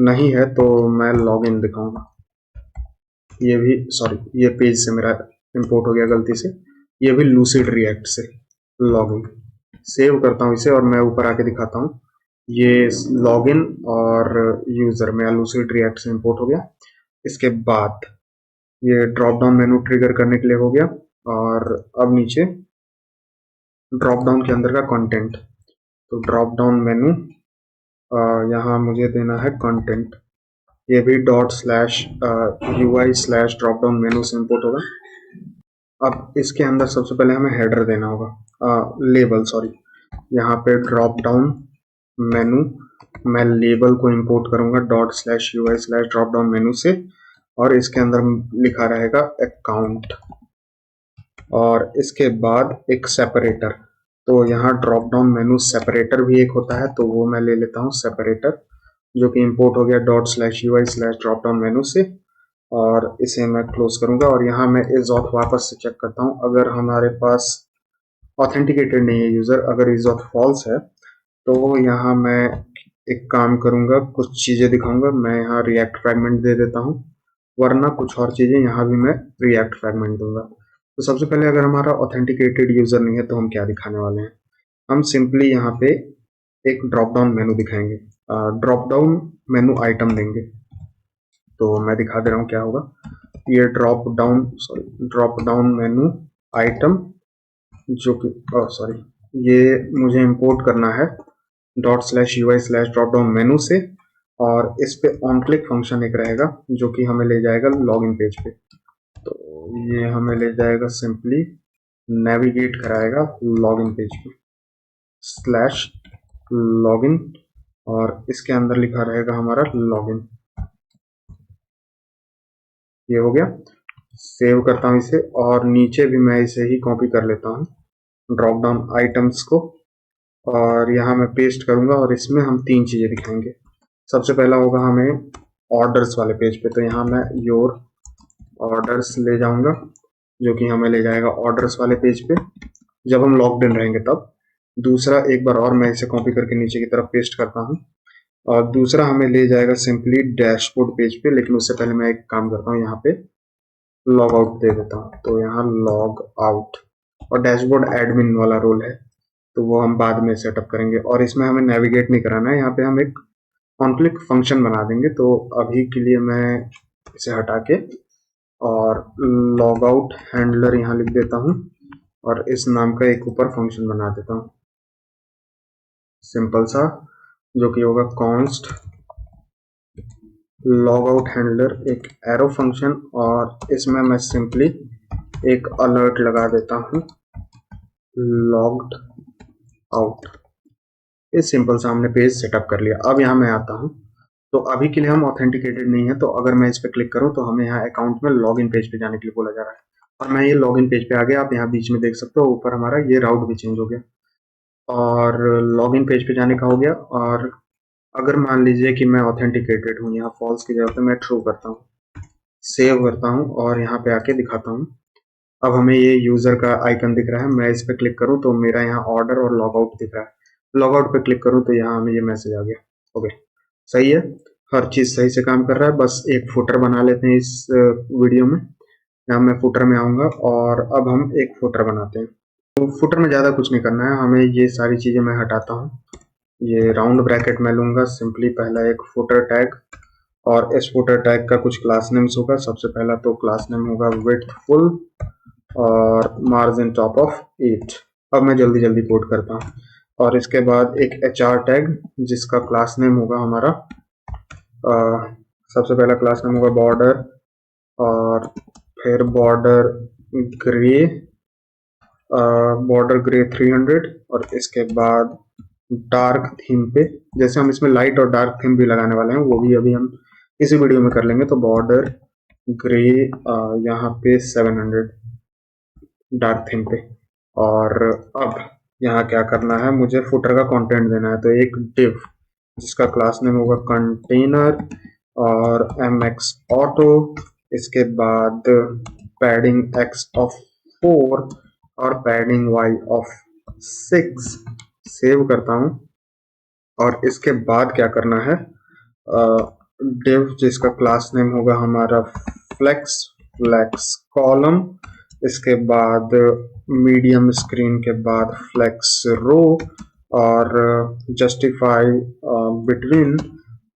नहीं है तो मैं लॉग इन दिखाऊंगा। ये भी, सॉरी, ये पेज से मेरा इंपोर्ट हो गया गलती से। ये भी लूसिड रिएक्ट से लॉग इन। सेव करता हूँ इसे, और मैं ऊपर आके दिखाता हूँ। ये लॉग इन और यूजर मेरा लूसिड रिएक्ट से इंपोर्ट हो गया। इसके बाद ये ड्रॉप डाउन मेनू ट्रिगर करने के लिए हो गया। और अब नीचे ड्रॉप डाउन के अंदर का कंटेंट, तो ड्रॉप डाउन मेनू यहाँ मुझे देना है कंटेंट। ये भी ./UI / ड्रॉप डाउन मेनू से इंपोर्ट होगा। अब इसके अंदर सबसे पहले हमें हेडर देना होगा, लेबल, सॉरी। यहाँ पे ड्रॉप डाउन मेनू, मैं लेबल को इंपोर्ट करूंगा ./UI / ड्रॉप डाउन मेनू से, और इसके अंदर लिखा रहेगा अकाउंट, और इसके बाद एक सेपरेटर। तो यहाँ ड्रॉप डाउन मेनू सेपरेटर भी एक होता है, तो वो मैं ले लेता हूँ सेपरेटर, जो कि इंपोर्ट हो गया ./UI / ड्रॉप डाउन मेनू से। और इसे मैं क्लोज करूंगा और यहाँ मैं इज ऑथ वापस से चेक करता हूँ। अगर हमारे पास ऑथेंटिकेटेड नहीं है यूजर, अगर इज ऑथ फॉल्स है तो यहाँ मैं एक काम करूंगा, कुछ चीजें दिखाऊंगा। मैं यहाँ रिएक्ट फ्रैगमेंट दे देता हूँ, वरना कुछ और चीजें यहाँ भी मैं रिएक्ट फ्रैगमेंट दूंगा। तो सबसे पहले अगर हमारा ऑथेंटिकेटेड यूजर नहीं है तो हम क्या दिखाने वाले हैं, हम सिंपली यहाँ पे एक ड्रॉप डाउन मेनू दिखाएंगे, ड्रॉप डाउन मेनू आइटम देंगे। तो मैं दिखा दे रहा हूँ क्या होगा। ये ड्रॉप डाउन मेनू आइटम, जो कि सॉरी, ये मुझे इंपोर्ट करना है ./ui/ड्रॉप डाउन मेनू से, और इस पे ऑन क्लिक फंक्शन एक रहेगा जो कि हमें ले जाएगा लॉगिन पेज पे। तो ये हमें ले जाएगा, सिंपली नेविगेट कराएगा लॉगिन पेज पे /लॉगिन, और इसके अंदर लिखा रहेगा हमारा लॉगिन। ये हो गया। सेव करता हूँ इसे, और नीचे भी मैं इसे ही कॉपी कर लेता हूँ ड्रॉप डाउन आइटम्स को, और यहाँ मैं पेस्ट करूंगा और इसमें हम 3 चीजें दिखाएंगे। सबसे पहला होगा हमें ऑर्डर्स वाले पेज पे, तो यहाँ मैं योर ऑर्डर्स ले जाऊंगा जो कि हमें ले जाएगा ऑर्डर्स वाले पेज पे जब हम लॉग्ड इन रहेंगे तब। दूसरा, एक बार और मैं इसे कॉपी करके नीचे की तरफ पेस्ट करता हूँ, और दूसरा हमें ले जाएगा सिंपली डैशबोर्ड पेज पे। लेकिन उससे पहले मैं एक काम करता हूँ, यहाँ पे लॉग आउट दे देता हूँ। तो यहाँ लॉग आउट, और डैशबोर्ड एडमिन वाला रोल है तो वो हम बाद में सेटअप करेंगे, और इसमें हमें नेविगेट नहीं कराना है। यहाँ पे हम एक ऑन क्लिक फंक्शन बना देंगे। तो अभी के लिए मैं इसे हटा के और लॉग आउट हैंडलर यहाँ लिख देता हूँ, और इस नाम का एक ऊपर फंक्शन बना देता हूँ सिंपल सा, जो कि होगा कॉन्स्ट लॉग आउट हैंडलर, एक एरो फंक्शन, और इसमें मैं सिंपली एक अलर्ट लगा देता हूँ लॉग्ड आउट। इस सिंपल सा हमने पेज सेटअप कर लिया। अब यहाँ मैं आता हूँ, तो अभी के लिए हम ऑथेंटिकेटेड नहीं है, तो अगर मैं इस पर क्लिक करूँ तो हमें यहाँ अकाउंट में लॉगिन पेज पे जाने के लिए बोला जा रहा है, और मैं ये लॉगिन पेज पे आ गया। आप यहाँ बीच में देख सकते हो ऊपर हमारा ये राउट भी चेंज हो गया, और लॉगिन पेज पे जाने का हो गया। और अगर मान लीजिए कि मैं ऑथेंटिकेटेड हूँ, यहाँ फॉल्स की जगह पे मैं ट्रू करता हूँ, सेव करता हूँ और यहाँ पे आके दिखाता हूँ। अब हमें ये यूजर का आइकन दिख रहा है, मैं इस पर क्लिक करूँ तो मेरा यहाँ ऑर्डर और लॉग आउट दिख रहा है। लॉग आउट पे क्लिक करूँ तो यहाँ हमें ये मैसेज आ गया। ओके, सही है, हर चीज सही से काम कर रहा है। बस एक फुटर बना लेते हैं इस वीडियो में। यहाँ मैं फुटर में आऊंगा, और अब हम एक फुटर बनाते हैं। तो फुटर में ज्यादा कुछ नहीं करना है हमें, ये सारी चीजें मैं हटाता हूँ। ये राउंड ब्रैकेट मैं लूंगा, सिंपली पहला एक फुटर टैग, और इस फुटर टैग का कुछ क्लास नेम्स होगा। सबसे पहला तो क्लास नेम होगा विड्थ फुल और मार्जिन टॉप ऑफ 8। अब मैं जल्दी जल्दी कोड करता हूँ। और इसके बाद एक HR टैग जिसका क्लास नेम होगा हमारा, सबसे पहला क्लास नेम होगा बॉर्डर, और फिर बॉर्डर ग्रे 300, और इसके बाद डार्क थीम पे, जैसे हम इसमें लाइट और डार्क थीम भी लगाने वाले हैं वो भी अभी हम इसी वीडियो में कर लेंगे। तो बॉर्डर ग्रे यहाँ पे 700 डार्क थीम पे। और अब यहाँ क्या करना है, मुझे फुटर का कंटेंट देना है। तो एक डिव जिसका क्लास नेम होगा कंटेनर और mx ऑटो, इसके बाद पैडिंग x ऑफ 4 और पैडिंग y ऑफ 6। सेव करता हूँ, और इसके बाद क्या करना है, डिव जिसका क्लास नेम होगा हमारा फ्लेक्स कॉलम, इसके बाद मीडियम स्क्रीन के बाद फ्लेक्स रो, और जस्टिफाई बिटवीन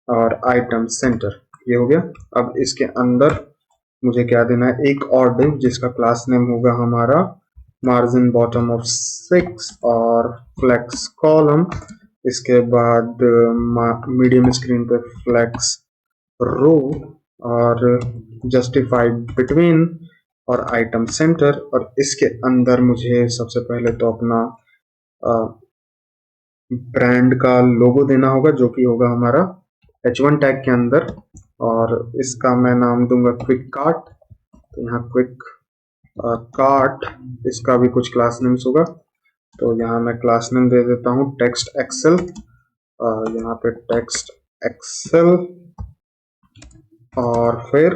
और आइटम सेंटर। ये हो गया। अब इसके अंदर मुझे क्या देना है, एक और डिव जिसका क्लास नेम होगा हमारा मार्जिन बॉटम ऑफ 6 और फ्लेक्स कॉलम, इसके बाद मीडियम स्क्रीन पे फ्लेक्स रो और जस्टिफाइड बिटवीन और आइटम सेंटर। और इसके अंदर मुझे सबसे पहले तो अपना ब्रांड का लोगो देना होगा जो कि होगा हमारा H1 टैग के अंदर, और इसका मैं नाम दूंगा क्विक कार्ट। तो यहाँ क्विक कार्ट, इसका भी कुछ क्लास नेम्स होगा। तो यहाँ मैं क्लास नेम दे देता हूँ टेक्स्ट एक्सेल, यहाँ पे टेक्स्ट एक्सेल, और फिर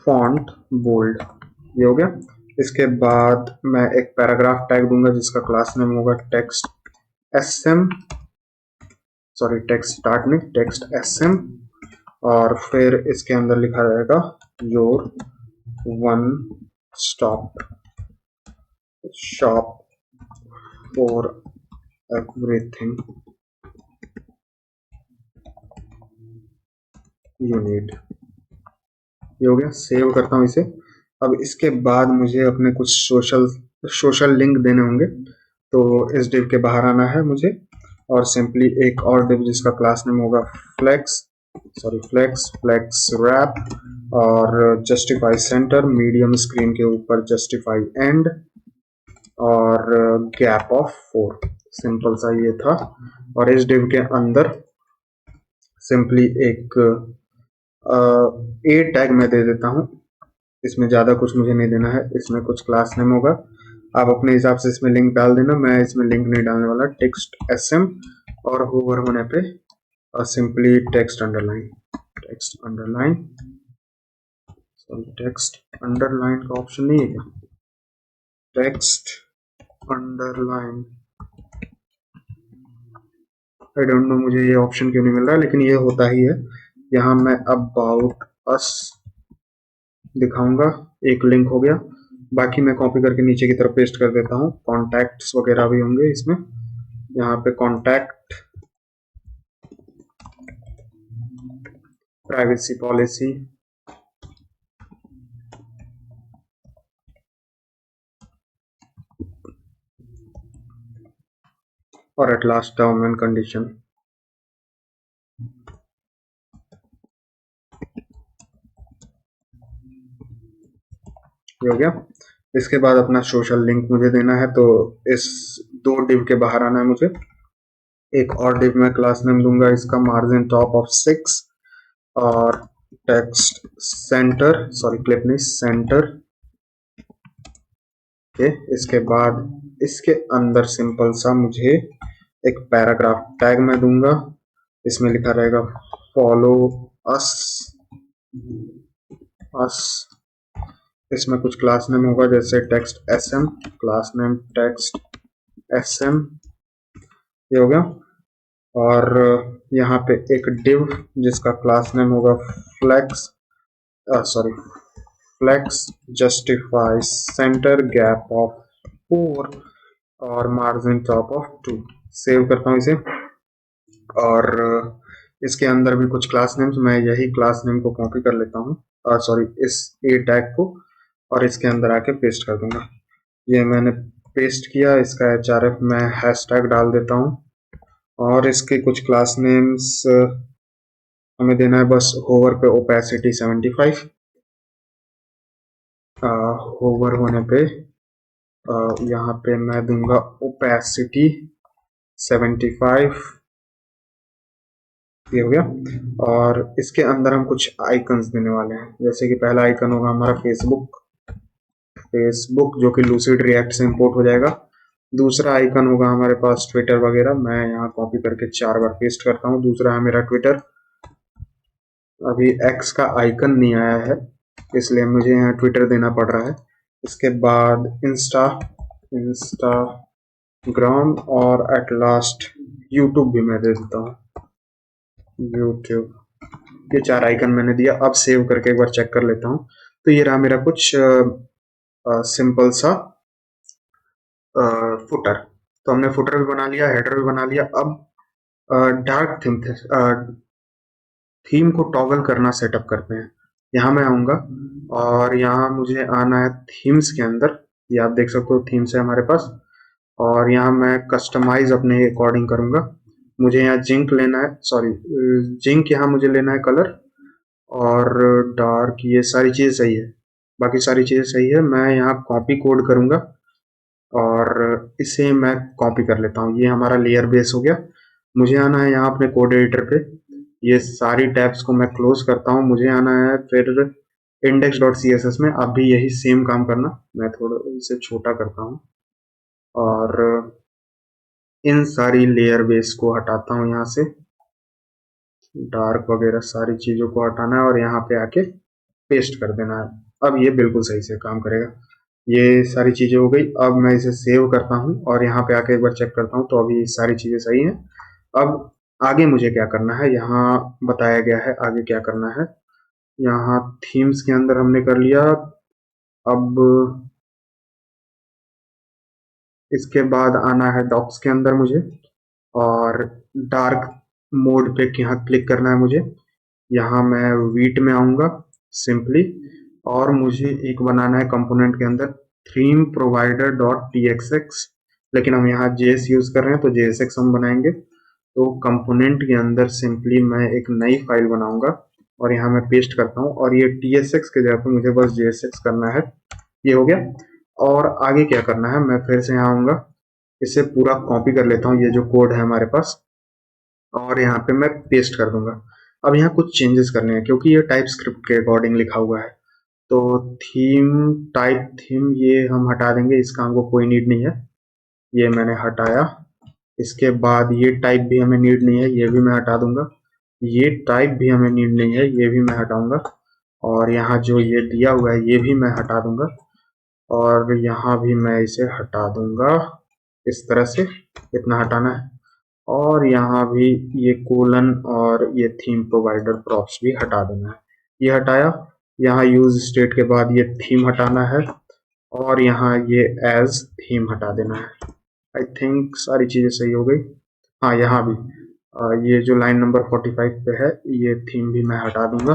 फॉन्ट बोल्ड, ये हो गया। इसके बाद मैं एक पैराग्राफ टैग दूंगा जिसका क्लास नेम होगा text SM, sorry text start में टेक्स्ट एसएम, और फिर इसके अंदर लिखा जाएगा your one stop shop for everything you need. ये हो गया, सेव करता हूँ इसे। अब इसके बाद मुझे अपने कुछ सोशल लिंक देने होंगे, तो इस डिव के बाहर आना है मुझे, और सिंपली एक और डिव जिसका क्लास नेम होगा फ्लेक्स रैप, और जस्टिफाई सेंटर, मीडियम स्क्रीन के ऊपर जस्टिफाई एंड, और गैप ऑफ 4। सिंपल सा ये था। और इस डिव के अंदर सिंपली एक ए टैग मैं दे देता हूँ, इसमें ज़्यादा कुछ मुझे नहीं देना है। इसमें कुछ क्लास नेम होगा, आप अपने हिसाब से इसमें लिंक डाल देना, मैं इसमें लिंक नहीं डालने वाला। टेक्स्ट एसएम, और होवर होने पे simply text underline, sorry text underline का ऑप्शन नहीं है क्या, text underline, I don't know मुझे ये ऑप्शन क्यों नहीं मिल रहा है, लेकिन ये होता ही है। यहाँ मैं अबाउट अस दिखाऊंगा, एक लिंक हो गया। बाकी मैं कॉपी करके नीचे की तरफ पेस्ट कर देता हूँ। कॉन्टैक्ट्स वगैरह भी होंगे इसमें, यहाँ पे कॉन्टैक्ट, प्राइवेसी पॉलिसी, और at last term and condition. ये हो गया। इसके बाद अपना सोशल लिंक मुझे देना है, तो इस दो डिव के बाहर आना है मुझे। एक और डिव में क्लास नेम दूंगा इसका मार्जिन टॉप ऑफ 6, और टेक्स्ट सेंटर, सॉरी क्लिप नहीं सेंटर के। इसके बाद इसके अंदर सिंपल सा मुझे एक पैराग्राफ टैग मैं दूंगा, इसमें लिखा रहेगा फॉलो अस अस। इसमें कुछ क्लास नेम होगा जैसे text SM, class name text SM, ये हो गया। और यहाँ पे एक डिव जिसका क्लास नेम होगा flex justify center gap of 4, और मार्जिन टॉप ऑफ 2। सेव करता हूँ इसे, और इसके अंदर भी कुछ क्लास नेम्स, मैं यही क्लास नेम को कॉपी कर लेता हूँ, सॉरी इस ए टैग को, और इसके अंदर आके पेस्ट कर दूंगा। ये मैंने पेस्ट किया, इसका एचआरएफ मैं हैशटैग डाल देता हूँ, और इसके कुछ क्लास नेम्स हमें देना है बस होवर पे ओपेसिटी 75, होवर होने पे यहाँ पे मैं दूंगा ओपेसिटी 75, ये हो गया। और इसके अंदर हम कुछ आइकन्स देने वाले हैं, जैसे कि पहला आइकन होगा हमारा फेसबुक जो कि लूसिड रिएक्ट से इंपोर्ट हो जाएगा। दूसरा आइकन होगा हमारे पास ट्विटर वगैरह, मैं यहाँ कॉपी करके 4 बार पेस्ट करता हूँ। दूसरा है मेरा ट्विटर, अभी एक्स का आइकन नहीं आया है इसलिए मुझे यहाँ ट्विटर देना पड़ रहा है। इसके बाद इंस्टाग्राम, और एट लास्ट यूट्यूब भी मैं दे देता हूँ, यूट्यूब। ये 4 आइकन मैंने दिया। अब सेव करके एक बार चेक कर लेता हूँ। तो ये रहा मेरा कुछ सिंपल सा फुटर। तो हमने फुटर भी बना लिया, हेडर भी बना लिया। अब डार्क थीम को टॉगल करना सेटअप करते हैं। यहाँ मैं आऊँगा, और यहाँ मुझे आना है थीम्स के अंदर, ये आप देख सकते हो थीम्स है हमारे पास, और यहाँ मैं कस्टमाइज अपने अकॉर्डिंग करूँगा। मुझे यहाँ जिंक लेना है, सॉरी जिंक यहाँ मुझे लेना है कलर, और डार्क, ये सारी चीज़ें सही है, बाकी सारी चीज़ें सही है। मैं यहाँ कॉपी कोड करूँगा, और इसे मैं कॉपी कर लेता हूँ। ये हमारा लेयर बेस हो गया। मुझे आना है यहाँ अपने कोड एडिटर पे, ये सारी टैब्स को मैं क्लोज करता हूँ। मुझे आना है फिर index.css में, आप भी यही सेम काम करना। मैं थोड़ा इसे छोटा करता हूँ, और इन सारी लेयर बेस को हटाता हूँ यहाँ से, डार्क वगैरह सारी चीज़ों को हटाना है, और यहाँ पे आके पेस्ट कर देना है। अब ये बिल्कुल सही से काम करेगा। ये सारी चीज़ें हो गई। अब मैं इसे सेव करता हूँ और यहाँ पे आके एक बार चेक करता हूँ, तो अभी सारी चीज़ें सही हैं। अब आगे मुझे क्या करना है, यहाँ बताया गया है आगे क्या करना है। यहाँ थीम्स के अंदर हमने कर लिया। अब इसके बाद आना है डॉक्स के अंदर मुझे, और डार्क मोड पे यहाँ क्लिक करना है मुझे। यहाँ मैं वीट में आऊँगा सिंपली, और मुझे एक बनाना है कंपोनेंट के अंदर थीम प्रोवाइडर डॉट txx, लेकिन हम यहाँ जेएस यूज़ कर रहे हैं तो JSX हम बनाएंगे। तो कंपोनेंट के अंदर सिंपली मैं एक नई फाइल बनाऊंगा और यहाँ मैं पेस्ट करता हूँ, और ये TSX के जगह पे मुझे बस JSX करना है। ये हो गया। और आगे क्या करना है, मैं फिर से यहाँ आऊँगा, इसे पूरा कॉपी कर लेता हूँ ये जो कोड है हमारे पास, और यहाँ पे मैं पेस्ट कर दूंगा। अब यहाँ कुछ चेंजेस करने हैं क्योंकि ये टाइप स्क्रिप्ट के अकॉर्डिंग लिखा हुआ है। तो थीम टाइप थीम ये हम हटा देंगे, इसका हमको कोई नीड नहीं है, ये मैंने हटाया। इसके बाद ये टाइप भी हमें नीड नहीं है, ये भी मैं हटा दूंगा। ये टाइप भी हमें नीड नहीं है, ये भी मैं हटाऊंगा। और यहाँ जो ये दिया हुआ है ये भी मैं हटा दूंगा, और यहाँ भी मैं इसे हटा दूंगा इस तरह से, इतना हटाना है। और यहाँ भी ये कोलन और ये थीम प्रोवाइडर प्रॉप्स भी हटा देना है, ये हटाया। यहाँ यूज स्टेट के बाद ये थीम हटाना है, और यहाँ ये एज थीम हटा देना है। आई थिंक सारी चीज़ें सही हो गई। हाँ, यहाँ भी ये जो लाइन नंबर 45 पे है ये थीम भी मैं हटा दूंगा,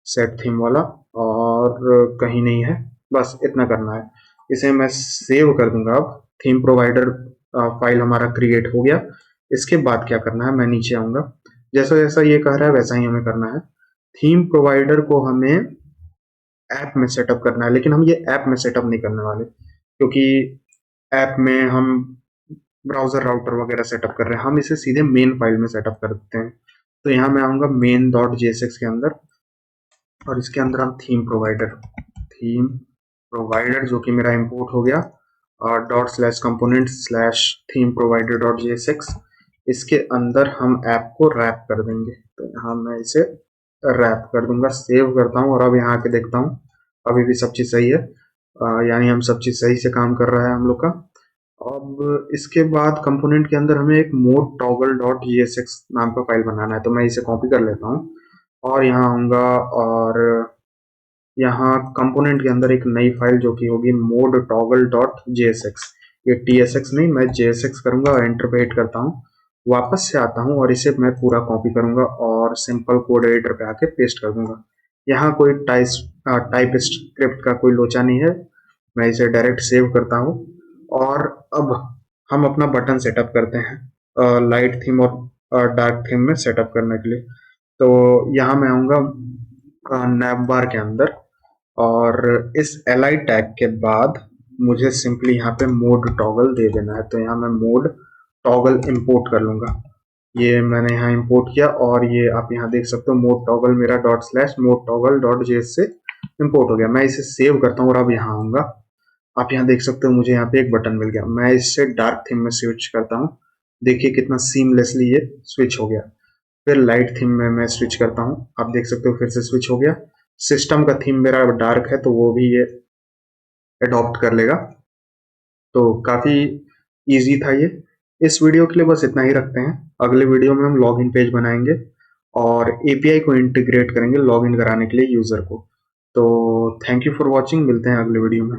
सेट थीम वाला, और कहीं नहीं है, बस इतना करना है। इसे मैं सेव कर दूंगा। अब थीम प्रोवाइडर फाइल हमारा क्रिएट हो गया। इसके बाद क्या करना है, मैं नीचे आऊंगा, जैसा जैसा ये कह रहा है वैसा ही हमें करना है। थीम प्रोवाइडर को हमें ऐप में सेटअप करना है, लेकिन हम ये ऐप में सेटअप नहीं करने वाले, क्योंकि ऐप में हम ब्राउजर राउटर वगैरह सेटअप कर रहे हैं, हम इसे सीधे मेन फाइल में सेटअप कर देते हैं। तो यहाँ मैं आऊँगा मेन डॉट JSX के अंदर, और इसके अंदर हम थीम प्रोवाइडर जो कि मेरा इंपोर्ट हो गया, और dot slash component slash theme provider dot JSX, इसके अंदर हम ऐप को रैप कर देंगे। तो यहाँ मैं इसे रैप कर दूंगा, सेव करता हूँ, और अब यहाँ आके देखता हूँ अभी भी सब चीज़ सही है, यानी हम सब चीज़ सही से काम कर रहा है हम लोग का। अब इसके बाद कंपोनेंट के अंदर हमें एक मोड टॉगल डॉट JSX नाम का फाइल बनाना है, तो मैं इसे कॉपी कर लेता हूँ और यहाँ आऊँगा, और यहाँ कंपोनेंट के अंदर एक नई फाइल जो कि होगी मोड टॉगल डॉट JSX। ये TSX नहीं, मैं JSX करूँगा और एंटर पे हिट करता हूँ, वापस से आता हूँ और इसे मैं पूरा कॉपी करूँगा और सिंपल कोड एडिटर पे आके पेस्ट कर दूंगा। यहाँ कोई टाइप स्क्रिप्ट का कोई लोचा नहीं है, मैं इसे डायरेक्ट सेव करता हूँ। और अब हम अपना बटन सेटअप करते हैं लाइट थीम और डार्क थीम में सेटअप करने के लिए। तो यहाँ मैं आऊँगा नैव बार के अंदर, और इस li टैग के बाद मुझे सिंपली यहाँ पे मोड टॉगल दे देना है। तो यहाँ मैं मोड टॉगल इंपोर्ट कर लूँगा, ये मैंने यहाँ इंपोर्ट किया, और ये आप यहाँ देख सकते हो मोड टॉगल मेरा dot slash mode toggle dot JS से इंपोर्ट हो गया। मैं इसे सेव करता हूँ और अब यहाँ आऊँगा, आप यहाँ देख सकते हो मुझे यहाँ पे एक बटन मिल गया। मैं इससे डार्क थीम में स्विच करता हूँ, देखिए कितना सीमलेसली ये स्विच हो गया। फिर लाइट थीम में मैं स्विच करता हूँ, आप देख सकते हो फिर से स्विच हो गया। सिस्टम का थीम मेरा डार्क है तो वो भी ये अडॉप्ट कर लेगा। तो काफ़ी इजी था ये। इस वीडियो के लिए बस इतना ही रखते हैं, अगले वीडियो में हम लॉगिन पेज बनाएंगे और API को इंटीग्रेट करेंगे लॉगिन कराने के लिए यूज़र को। तो थैंक यू फॉर वॉचिंग, मिलते हैं अगले वीडियो में।